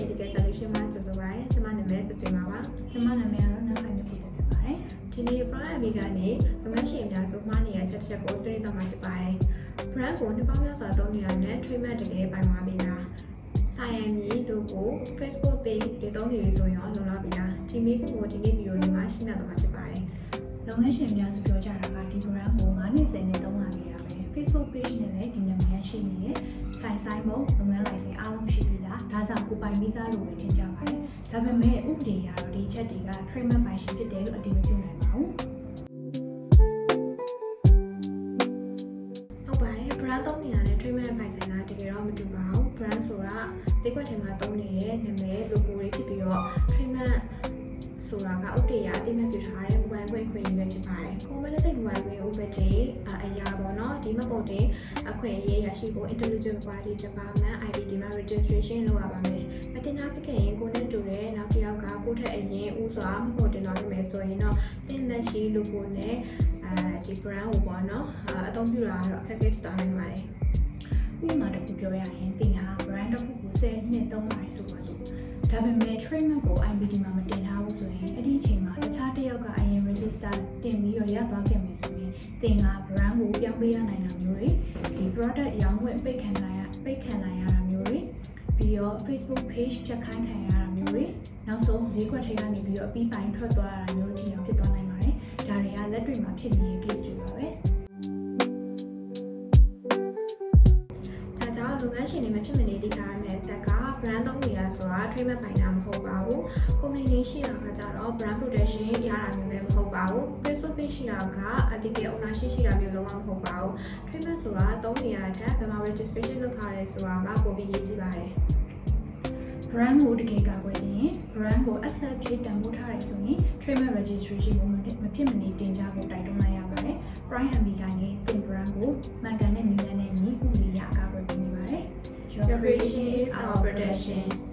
ရဲ့တကယ် solution မှာကြိုဆိုပါရစေ။ကျွန်မနာမည်ဆွေပါပါ။ ကျွန်မနာမည်ကတော့နောက်ပိုင်းတစ်ခုဖြစ်ပါတယ်။ဒီနေ့ brand အမိကနေလုပ်ငန်းရှင်အများစုမှားနေတဲ့ချက်ကိုဆွေးနွေးတော့မှာဖြစ်ပါတယ်။ brand ကိုနှစ်ပေါင်းများစွာသုံးနေရတဲ့ treatment တကယ်ပိုင်သွားပြီလား။ဆိုင်ရန်မြေ logo Facebook page တွေသုံးနေပြီဆိုရင်လုံလောက်ပြီလား။ဒီမိကိုဒီနေ့ဗီဒီယိုလေးမှာရှင်းပြတော့မှာဖြစ်ပါတယ်။လုပ်ငန်းရှင်အများစုပြောကြတာကဒီ brand ကို9နှစ်10နှစ်သုံးလာခဲ့ရပဲ။ Facebook page နဲ့လည်းဒီနာမည်ရှိနေတယ်။ဆိုင်မုံလုပ်ငန်းလိုင်စင်အားလုံးရှိပြီလား။ဒါကြောင့်ကိုပိုင်မိသားလို့ပဲထင်ကြပါတယ်။ဒါပေမဲ့ဥပဒေအရတော့ဒီချက်တွေက trademark ပိုင်ရှင်ဖြစ်တယ်လို့အတည်မပြုနိုင်ပါဘူး။ဟုတ်ပါတယ် brand သုံးနေရတဲ့ trademark ပိုင်ဆိုင်တာတကယ်တော့မတူပါဘူး။ brand ဆိုတာဈေးကွက်ထဲမှာသုံးနေတဲ့နာမည် logo တွေဖြစ်ပြီးတော့ trademark ဆိုတာကဥပဒေအရအသိမှတ်ပြုထားတဲ့ mobile ခွင့်ခွင့်ရပဲဖြစ်ပါတယ်။ Commercial mobile ခွင့်ဥပဒေအရာပေါ့နော်ဒီမှပုံတင်အခွင့်အရေးရရှိဖို့ Intellectual Property Department IPD မှာ registration လုပ်ရပါမယ်။မတင်တာဖြစ်ခဲ့ရင်ကိုနဲ့တူတဲ့နောက်တစ်ယောက်ကကိုထက်အရင်ဥစွာမှပုံတင်တော့မယ်ဆိုရင်တော့တင်လက်ရှိ logo နဲ့ဒီ brand ကိုပေါ့နော်အသုံးပြုတာတော့အခက်အခဲဖြစ်သွားနိုင်ပါတယ်။ဥပမာတစ်ခုပြောရရင်တင်ဟာ brand တစ်ခုကို10နှစ်သုံးလာတယ်ဆိုပါစို့ဒါပေမဲ့ trademark ကို IPD မှာမတင်ထားဘူးဆိုရင်အဲ့ဒီအချိန်မှာတခြားတစ်ယောက်ကအရင် register တင်ပြီးတော့ရသွားခဲ့မယ်ဆိုရင်တင်က brand ကိုပြောင်းပေးရနိုင်တာမျိုးတွေဒီ product ရောင်းဝယ်ပိတ်ခံနိုင်ရတာမျိုးတွေပြီးတော့ Facebook page ဖြတ်ခိုင်းခံရတာမျိုးတွေနောက်ဆုံးဈေးကွက်ထဲကနေပြီးတော့အပြီးပိုင်းထွက်သွားတာမျိုးတွေဖြစ်သွားနိုင်ပါတယ်ဒါတွေကလက်တွေ့မှာဖြစ်နေတဲ့ case တွေပါပဲလုပ်ငန်းရှင်တွေမဖြစ်မနေသိထားရမယ့်အချက်က brand သုံးနေတာဆိုတာ trademark ပိုင်တာမဟုတ်ပါဘူး။ company name ရှိတာကကြတော့ brand protection ရတာမျိုးလည်းမဟုတ်ပါဘူး။ Facebook page ရှိတာကအတကယ် ownership ရှိတာမျိုးလုံးဝမဟုတ်ပါဘူး။ trademark ဆိုတာသုံးနေရတဲ့အထက်ဘယ်မှာ registration လုပ်ထားလဲဆိုတာကပိုပြီးရေးကြည့်ပါတယ်။ brand ကိုတကယ်ကာကွယ်ခြင်း brand ကို asset ဖြစ်တန်ဖိုးထားတယ်ဆိုရင် trademark registration ကိုမဖြစ်မနေတင်ကြဖို့တိုက်တွန်းလိုက်ရပါတယ်။ Prime MB ကနေတင် brand ကိုမှန်ကန်တဲ့နည်းလမ်းနဲ့ညီဥပဒေအရအကာအကွယ်ပေးနေပါတယ်။ Your creation is our protection.